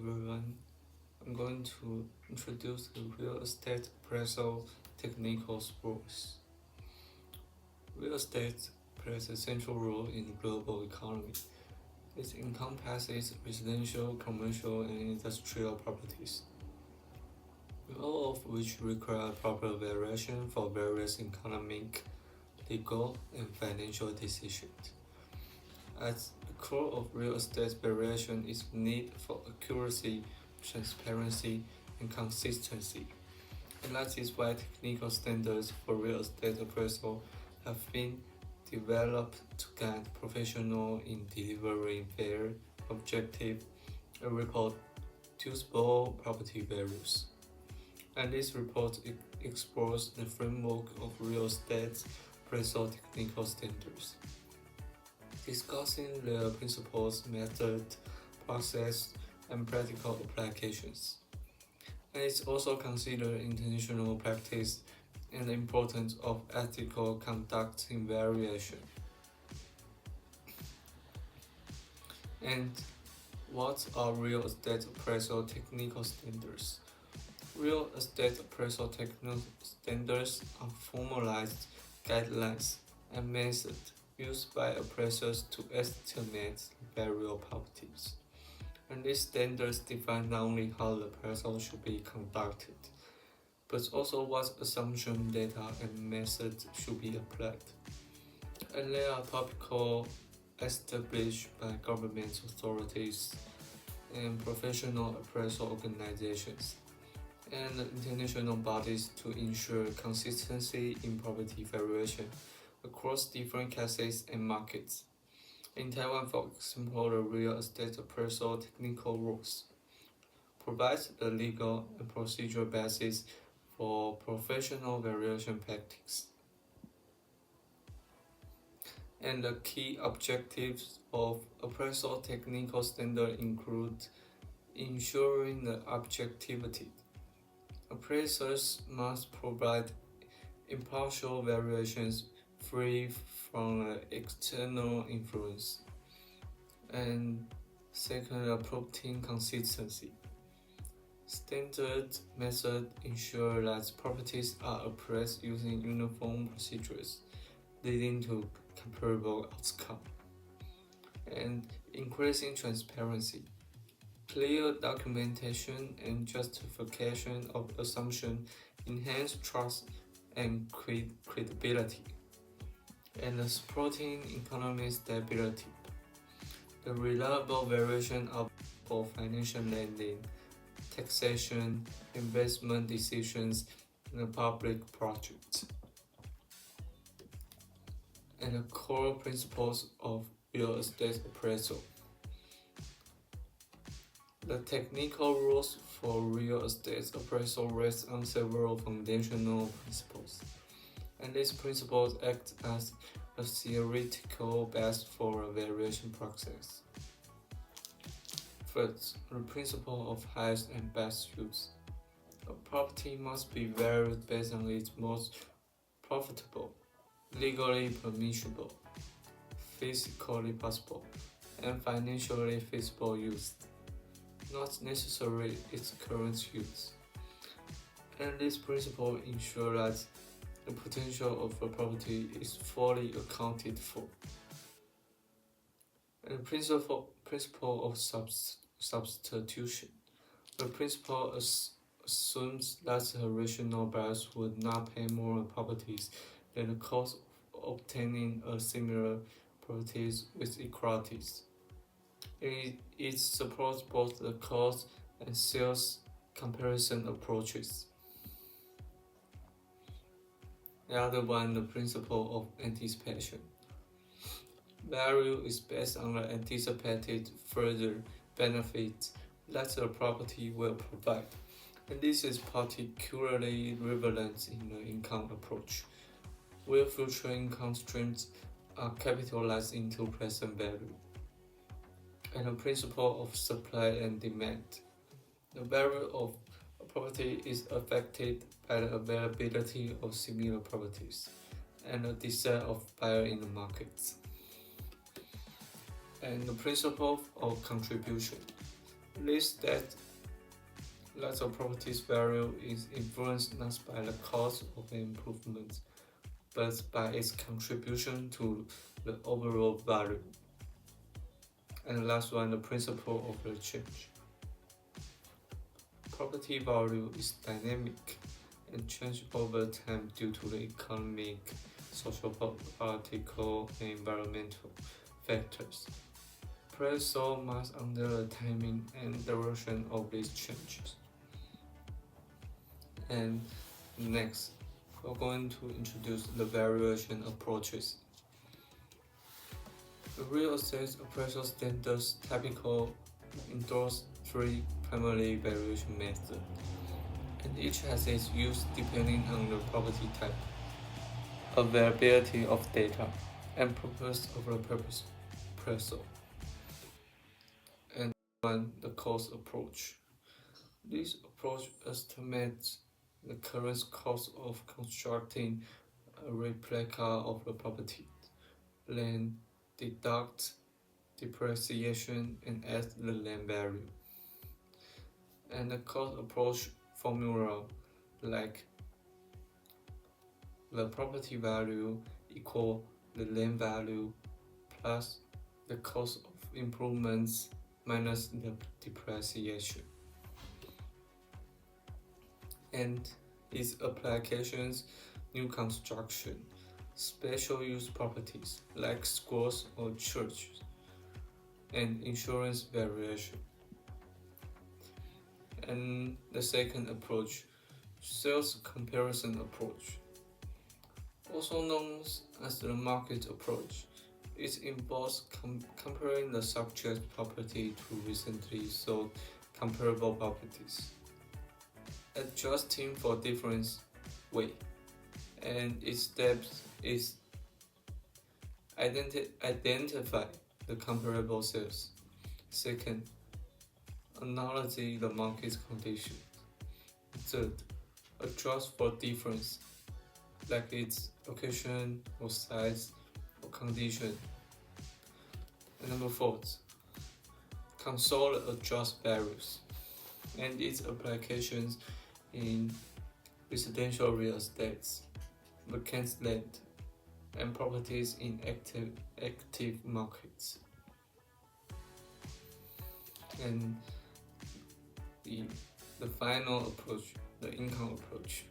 everyone. I'm going to introduce the real estate appraisal technical rules. Real estate plays a central role in the global economy. It encompasses residential, commercial, and industrial properties, all of which require proper valuation for various economic, legal, and financial decisions. At the core of real estate valuation is the need for accuracy, transparency, and consistency. And that is why technical standards for real estate appraisal have been developed to guide professionals in delivering fair, objective, and reproducible property values. And this report explores the framework of real estate appraisal technical standards, discussing their principles, method, process, and practical applications. And it also considers international practice and the importance of ethical conduct in valuation. And what are real estate appraisal technical standards? Real estate appraisal technical standards are formalized guidelines and methods used by appraisers to estimate the value of properties. And these standards define not only how the appraisal should be conducted, but also what assumption, data, and methods should be applied. And they are topical established by government authorities and professional appraisal organizations and international bodies to ensure consistency in property valuation across different cases and markets. In Taiwan, for example, the real estate appraisal technical rules provides the legal and procedural basis for professional valuation practice. And the key objectives of appraisal technical standard include ensuring the objectivity. Appraisers must provide impartial valuations free from external influence. And second, property consistency. Standard methods ensure that properties are appraised using uniform procedures, leading to comparable outcomes. And increasing transparency. Clear documentation and justification of assumption enhance trust and credibility. And supporting economic stability. The reliable valuation of for financial lending, taxation, investment decisions, and public projects. And the core principles of real estate appraisal. The technical rules for real estate appraisal rest on several foundational principles, and these principles act as a theoretical base for a valuation process. First, the principle of highest and best use. A property must be valued based on its most profitable, legally permissible, physically possible, and financially feasible use, not necessarily its current use. And this principle ensures that the potential of a property is fully accounted for. And the principle of substitution. The principle assumes that a rational buyer would not pay more on properties than the cost of obtaining a similar properties with equalities. It supports both the cost and sales comparison approaches. The other one, the principle of anticipation. Value is based on the anticipated further benefits that the property will provide, and this is particularly relevant in the income approach, where future income streams are capitalized into present value. And the principle of supply and demand. The value of a property is affected by the availability of similar properties and the desire of buyers in the markets. And the principle of contribution. This that a property's value is influenced not by the cost of the improvement, but by its contribution to the overall value. And the last one, the principle of the change. Property value is dynamic and change over time due to the economic, social, political, and environmental factors. Appraisal must under the timing and duration of these changes. And next, we're going to introduce the valuation approaches. The real estate appraisal standards typically endorse three primary valuation methods, and each has its use depending on the property type, availability of data, and purpose of the purpose appraisal. And one, the cost approach. This approach estimates the current cost of constructing a replica of the property, then deduct depreciation and add the land value. And the cost approach formula like the property value equal the land value plus the cost of improvements minus the depreciation. And its applications, new construction, special use properties like schools or churches, and insurance variation. And the second approach, sales comparison approach, also known as the market approach. It involves comparing the subject property to recently sold comparable properties, adjusting for difference weight, and its steps is identify the comparable sales. Second, analyze the market condition. Third, adjust for difference, like its location or size or condition. And number fourth, console adjust values and its applications in residential real estate, vacant land, and properties in active markets. And the final approach, the income approach,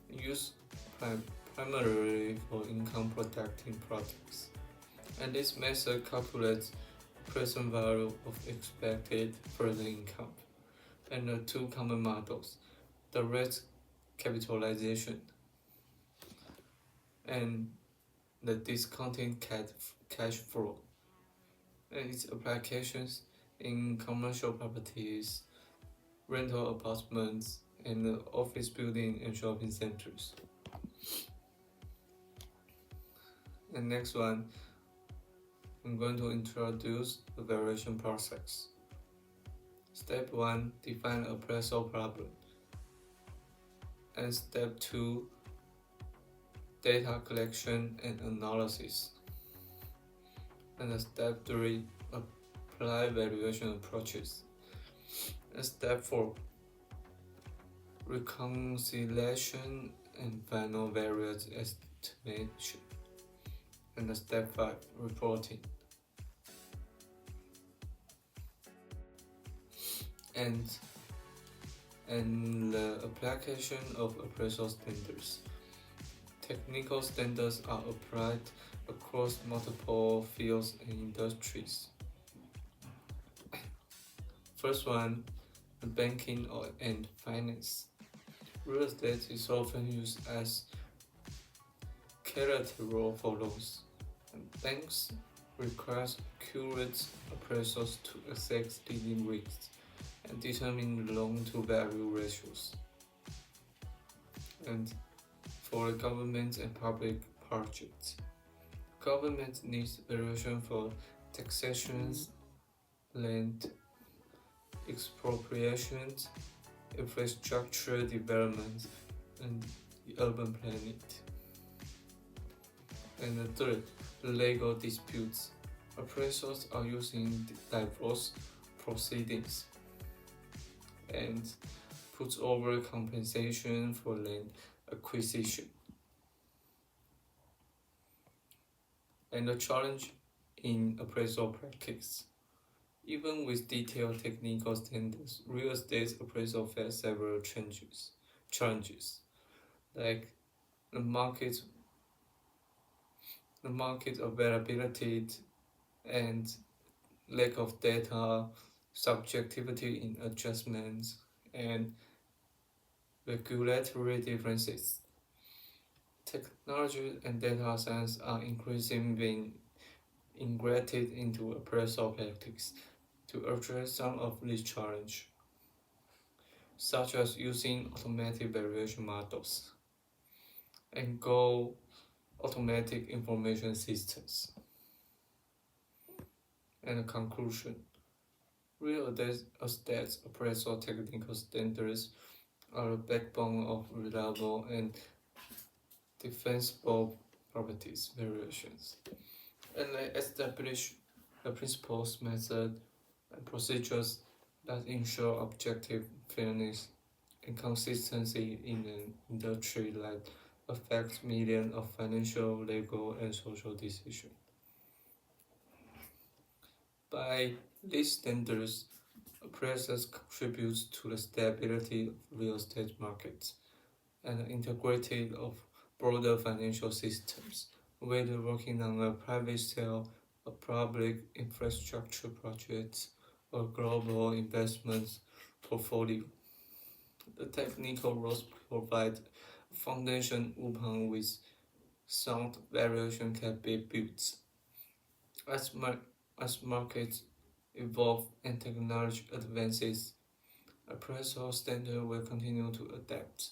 used primarily for income protecting products. And this method calculates present value of expected further income. And the two common models, direct capitalization and the discounted cash flow, and its applications in commercial properties, rental apartments, and office building and shopping centers. And next one, I'm going to introduce the valuation process. Step 1, define appraisal problem. And step 2, data collection and analysis. And step 3, apply valuation approaches. And step 4, reconciliation and final variance estimation. And step 5, reporting. And the application of appraisal standards. Technical standards are applied across multiple fields and industries. First one, banking and finance. Real estate is often used as collateral for loans. Banks require accurate appraisals to assess leading risks and determine loan-to-value ratios. And for the government and public projects, government needs valuation for taxations, land expropriations, infrastructure development, and urban planning. And the third, legal disputes. Appraisals are used in diverse proceedings, and puts over compensation for land acquisition. And the challenge in appraisal practice. Even with detailed technical standards, real estate appraisal faces several challenges, like the market availability and lack of data, subjectivity in adjustments, and regulatory differences. Technology and data science are increasingly being integrated into appraisal practice to address some of these challenges, such as using automatic valuation models and goal automatic information systems. And a conclusion. Real estate appraisal technical standards are the backbone of reliable and defensible properties valuations, and they establish the principles, methods, and procedures that ensure objective fairness and consistency in an industry that affects millions of financial, legal, and social decisions. By these standards, appraisers contribute to the stability of real estate markets and the integrity of broader financial systems, whether working on a private sale, a public infrastructure project, or global investments portfolio. The technical rules provide a foundation upon which sound valuation can be built. As markets evolve and technology advances, appraisal standards will continue to adapt.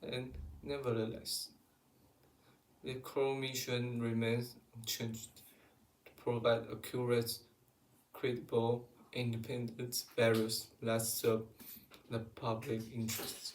And nevertheless, the core mission remains unchanged to provide accurate, credible, independent values that serve the public interest.